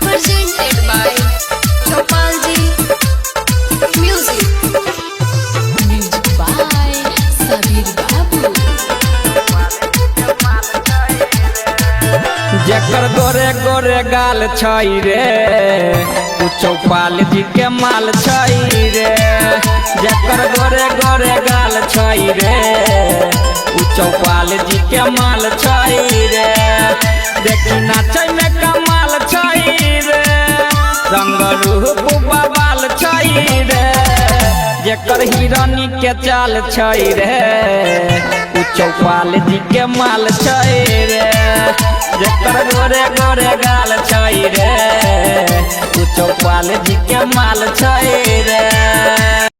Presented by Gopalji Music. Music by Sabir Babu. जेकर गोरे गोरे गाल छई रे उ चौपाल जी के माल छई रे। जेकर गोरे गोरे गाल छई रे उ चौपाल जी के माल छई रे। देखी नाचे में कमाल छई रे, रंग रूप बवाल छई रे। जेकर हिरानी के चाल छई रे उ चौपाल जी के माल छई रे। जेकर गोरे गोरे गाल छई रे उ चौपाल जी के माल छई रे।